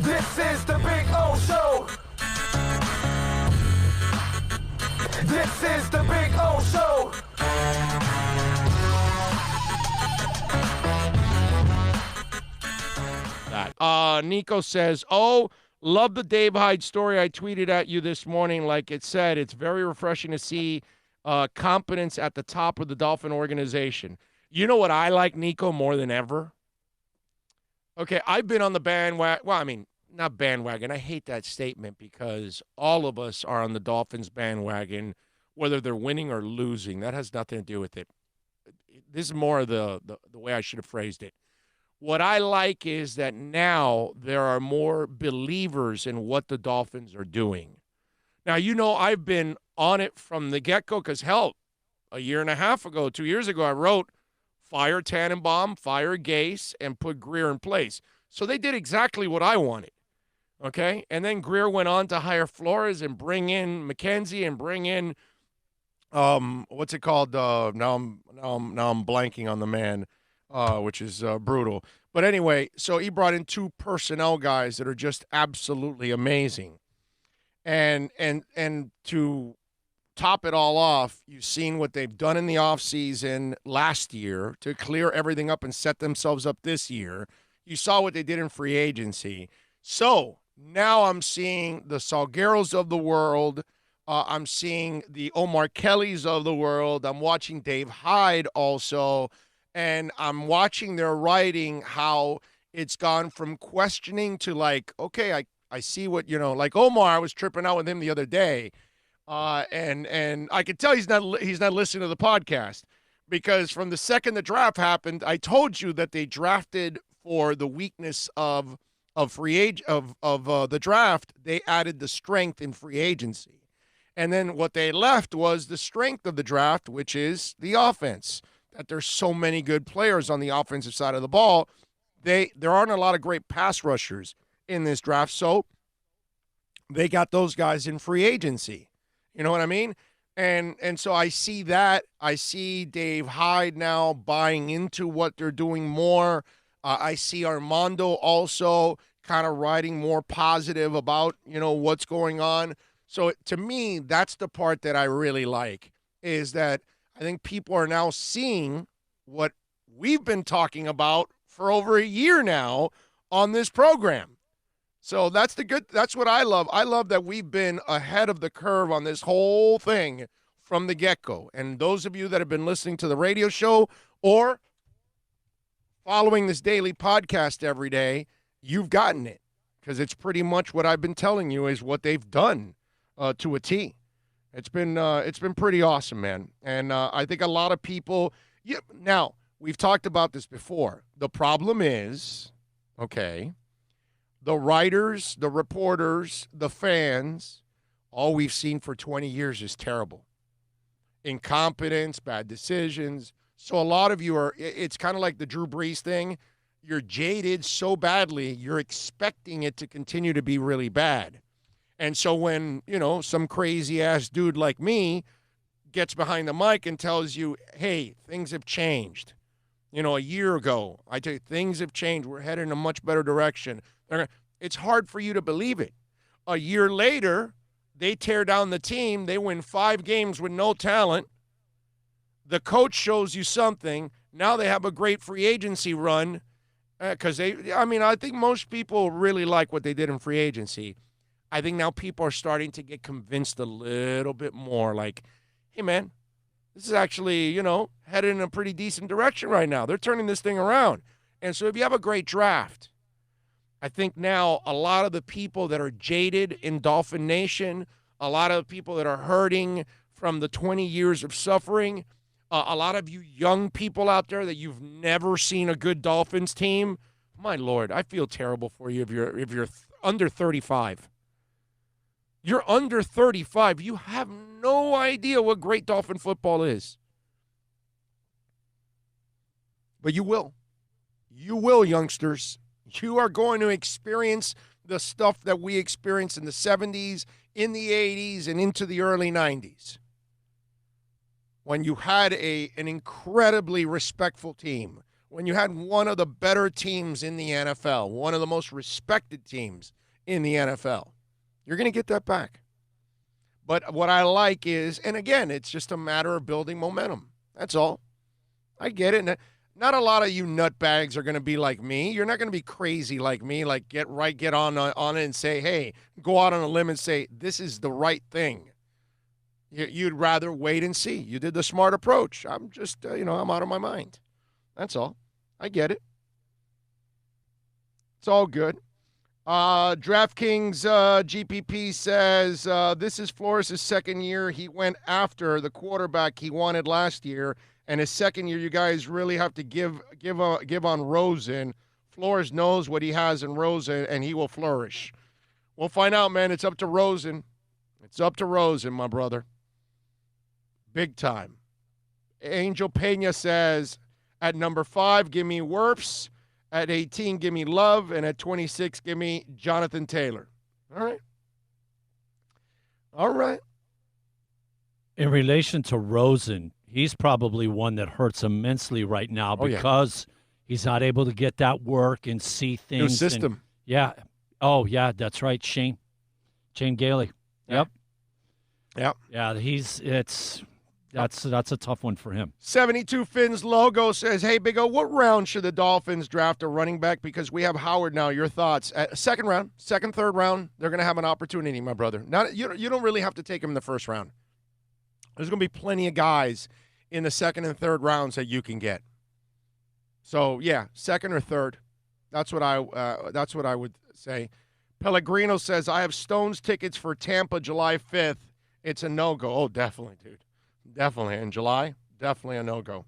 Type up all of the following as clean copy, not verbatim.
This is the Big O Show. This is the Big O Show. Nico says, oh, love the Dave Hyde story I tweeted at you this morning. Like it said, it's very refreshing to see competence at the top of the Dolphin organization. You know what I like, Nico, more than ever? Okay, I've been on the bandwagon. Well, I mean, not bandwagon. I hate that statement because all of us are on the Dolphins bandwagon, whether they're winning or losing. That has nothing to do with it. This is more of the way I should have phrased it. What I like is that now there are more believers in what the Dolphins are doing. Now, you know, I've been on it from the get-go because, hell, a year and a half ago, 2 years ago, I wrote, fire Tannenbaum, fire Gase, and put Greer in place. So they did exactly what I wanted, okay? And then Greer went on to hire Flores and bring in McKenzie and bring in, what's it called? Now I'm blanking on the man. Which is brutal. But anyway, so he brought in two personnel guys that are just absolutely amazing. And to top it all off, you've seen what they've done in the offseason last year to clear everything up and set themselves up this year. You saw what they did in free agency. So now I'm seeing the Salgueros of the world. I'm seeing the Omar Kellys of the world. I'm watching Dave Hyde also. And I'm watching their writing, how it's gone from questioning to like, okay, I see what, you know, like Omar, I was tripping out with him the other day. And I could tell he's not listening to the podcast because from the second the draft happened, I told you that they drafted for the weakness of the draft. They added the strength in free agency. And then what they left was the strength of the draft, which is the offense. That there's so many good players on the offensive side of the ball. There aren't a lot of great pass rushers in this draft, so they got those guys in free agency. You know what I mean? And so I see that. I see Dave Hyde now buying into what they're doing more. I see Armando also kind of writing more positive about, you know, what's going on. So to me, that's the part that I really like, is that I think people are now seeing what we've been talking about for over a year now on this program. So that's what I love. I love that we've been ahead of the curve on this whole thing from the get-go. And those of you that have been listening to the radio show or following this daily podcast every day, you've gotten it because it's pretty much what I've been telling you is what they've done to a T. It's been pretty awesome, man. And I think a lot of people now, we've talked about this before. The problem is, okay, the writers, the reporters, the fans, all we've seen for 20 years is terrible. Incompetence, bad decisions. So a lot of you it's kind of like the Drew Brees thing. You're jaded so badly, you're expecting it to continue to be really bad. And so when, you know, some crazy-ass dude like me gets behind the mic and tells you, hey, things have changed. You know, a year ago, I tell you, things have changed. We're headed in a much better direction. It's hard for you to believe it. A year later, they tear down the team. They win 5 games with no talent. The coach shows you something. Now they have a great free agency run because I think most people really like what they did in free agency. I think now people are starting to get convinced a little bit more like, hey, man, this is actually, you know, headed in a pretty decent direction right now. They're turning this thing around. And so if you have a great draft, I think now a lot of the people that are jaded in Dolphin Nation, a lot of the people that are hurting from the 20 years of suffering, a lot of you young people out there that you've never seen a good Dolphins team, my Lord, I feel terrible for you if you're under 35. You're under 35. You have no idea what great Dolphin football is. But you will. You will, youngsters. You are going to experience the stuff that we experienced in the 70s, in the 80s, and into the early 90s. When you had an incredibly respectful team. when you had one of the better teams in the NFL, one of the most respected teams in the NFL. You're going to get that back. But what I like is, and again, it's just a matter of building momentum. That's all. I get it. Not a lot of you nutbags are going to be like me. You're not going to be crazy like me, like get on it and say, hey, go out on a limb and say, this is the right thing. You'd rather wait and see. You did the smart approach. I'm just, I'm out of my mind. That's all. I get it. It's all good. DraftKings GPP says this is Flores' second year. He went after the quarterback he wanted last year, and his second year, you guys really have to give on Rosen. Flores knows what he has in Rosen, and he will flourish. We'll find out, man. It's up to Rosen. It's up to Rosen, my brother. Big time. Angel Pena says, at number 5, give me Wirfs. At 18, give me Love. And at 26, give me Jonathan Taylor. All right. All right. In relation to Rosen, he's probably one that hurts immensely right now because he's not able to get that work and see things. New system. Yeah. Oh, yeah, that's right. Shane Gailey. Yep. Yep. Yeah, that's a tough one for him. 72 Fins Logo says, hey, Big O, what round should the Dolphins draft a running back? Because we have Howard now. Your thoughts? Second round, third round, they're going to have an opportunity, my brother. You don't really have to take him in the first round. There's going to be plenty of guys in the second and third rounds that you can get. So, yeah, second or third. That's what I would say. Pellegrino says, I have Stones tickets for Tampa July 5th. It's a no-go. Oh, definitely, dude. Definitely. In July, definitely a no-go.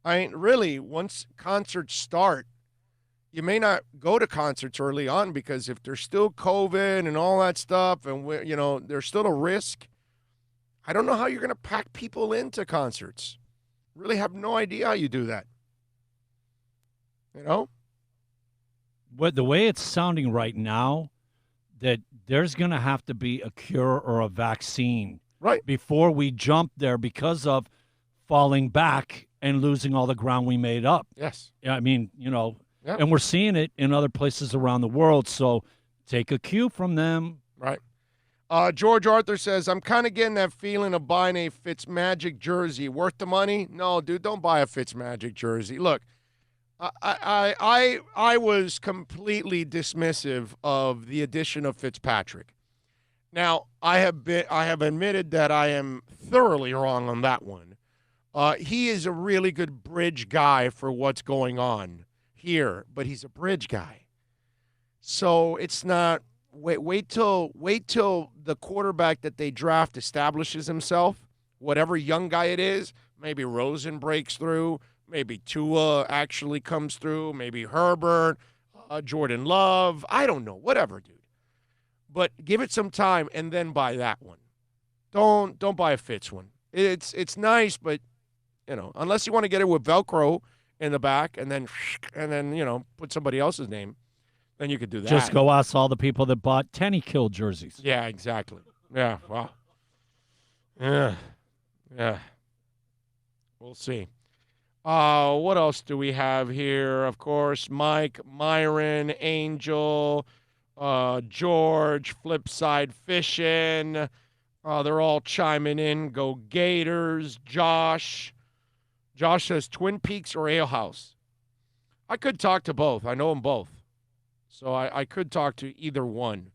I mean, really, once concerts start, you may not go to concerts early on because if there's still COVID and all that stuff and, there's still a risk, I don't know how you're going to pack people into concerts. Really have no idea how you do that. But the way it's sounding right now, that there's going to have to be a cure or a vaccine before we jump there because of falling back and losing all the ground we made up. Yes. I mean, and we're seeing it in other places around the world. So take a cue from them. Right. George Arthur says, I'm kind of getting that feeling of buying a Fitzmagic jersey. Worth the money? No, dude, don't buy a Fitzmagic jersey. Look, I was completely dismissive of the addition of Fitzpatrick. Now, I have admitted that I am thoroughly wrong on that one. He is a really good bridge guy for what's going on here, but he's a bridge guy. So it's not wait till the quarterback that they draft establishes himself, whatever young guy it is. Maybe Rosen breaks through, maybe Tua actually comes through, maybe Herbert, Jordan Love. I don't know, whatever, dude. But give it some time and then buy that one. Don't buy a Fitz one. It's nice, but unless you want to get it with Velcro in the back and then put somebody else's name, then you could do that. Just go ask all the people that bought Tenny Kill jerseys. Yeah, exactly. Yeah, wow. Yeah. We'll see. What else do we have here? Of course, Mike, Myron, Angel, George, Flipside Fishing. They're all chiming in. Go Gators. Josh says Twin Peaks or Ale House. I could talk to both. I know them both. So I could talk to either one.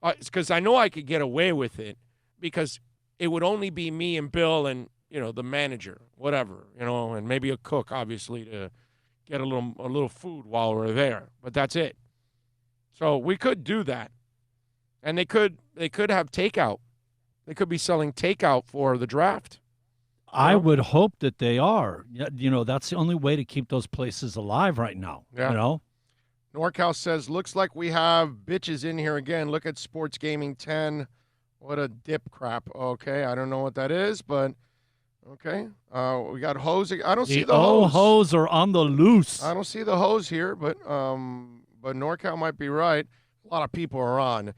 It's because I know I could get away with it because it would only be me and Bill and, the manager, whatever, and maybe a cook, obviously, to get a little food while we're there. But that's it. So we could do that. And they could have takeout. They could be selling takeout for the draft. I would hope that they are. That's the only way to keep those places alive right now. Yeah. NorCal says, looks like we have bitches in here again. Look at Sports Gaming 10. What a dip crap. Okay, I don't know what that is, but okay. We got hose. I don't see the hose. Hose are on the loose. I don't see the hose here, but NorCal might be right. A lot of people are on.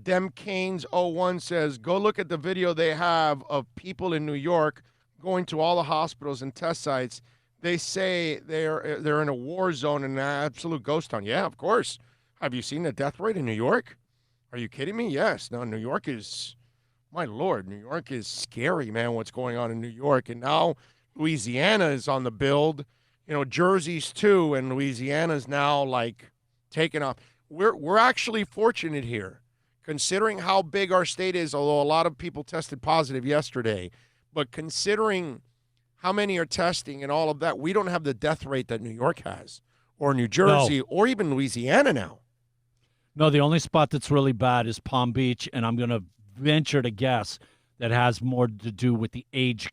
Dem Canes 01 says, go look at the video they have of people in New York going to all the hospitals and test sites. They say they're in a war zone in an absolute ghost town. Yeah, of course. Have you seen the death rate in New York? Are you kidding me? Yes. No, New York is, my Lord, New York is scary, man, what's going on in New York. And now Louisiana is on the build. You know, Jersey's too, and Louisiana's now, like, taking off. We're actually fortunate here, considering how big our state is, although a lot of people tested positive yesterday. But considering how many are testing and all of that, we don't have the death rate that New York has, or New Jersey, or even Louisiana now. No, the only spot that's really bad is Palm Beach, and I'm going to venture to guess that has more to do with the age,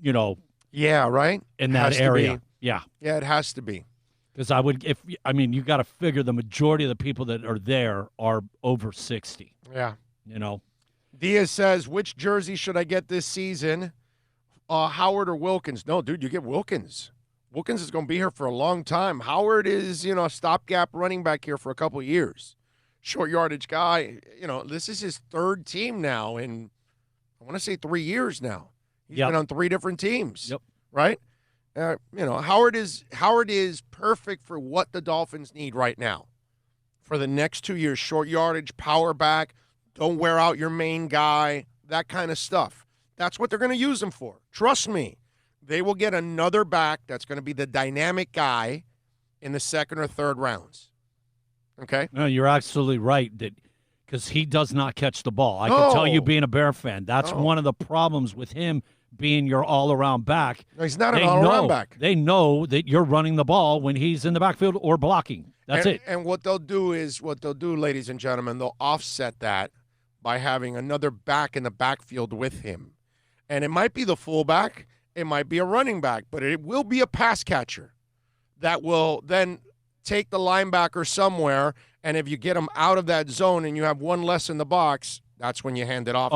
you know. Yeah, right? In that area. Yeah. Yeah, it has to be. Because you got to figure the majority of the people that are there are over 60. Yeah. You know. Diaz says, which jersey should I get this season? Howard or Wilkins? No, dude, you get Wilkins. Wilkins is going to be here for a long time. Howard is, a stopgap running back here for a couple of years. Short yardage guy. This is his third team now in, I want to say 3 years now. He's been on 3 different teams. Yep. Right? Howard is perfect for what the Dolphins need right now. For the next 2 years, short yardage, power back, don't wear out your main guy, that kind of stuff. That's what they're going to use him for. Trust me. They will get another back that's going to be the dynamic guy in the second or third rounds. Okay? No, you're absolutely right, because he does not catch the ball. I can tell you, being a Bear fan, that's one of the problems with him being your all-around back. No, he's not an all-around back. They know that you're running the ball when he's in the backfield or blocking. That's it. And what they'll do, ladies and gentlemen, they'll offset that by having another back in the backfield with him. And it might be the fullback. It might be a running back, but it will be a pass catcher that will then take the linebacker somewhere, and if you get him out of that zone and you have one less in the box, that's when you hand it off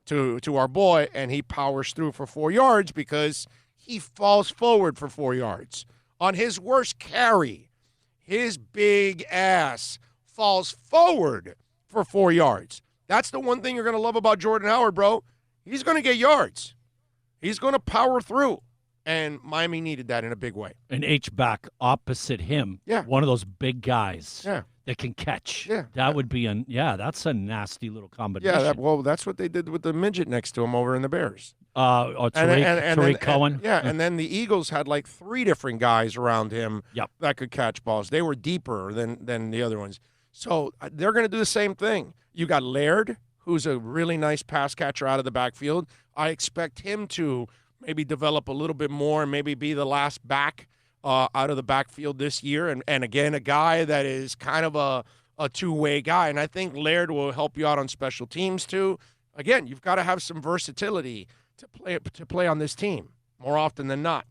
to our boy, and he powers through for 4 yards because he falls forward for 4 yards. On his worst carry, his big ass falls forward for 4 yards. That's the one thing you're going to love about Jordan Howard, bro. He's going to get yards. He's going to power through, and Miami needed that in a big way. An H-back opposite him, one of those big guys that can catch. Yeah. That would be that's a nasty little combination. Yeah, that's what they did with the midget next to him over in the Bears. Tariq Cohen. And then the Eagles had like 3 different guys around him that could catch balls. They were deeper than the other ones. So they're going to do the same thing. You got Laird, who's a really nice pass catcher out of the backfield. I expect him to maybe develop a little bit more and maybe be the last back out of the backfield this year. And again, a guy that is kind of a two-way guy. And I think Laird will help you out on special teams too. Again, you've got to have some versatility to play on this team more often than not.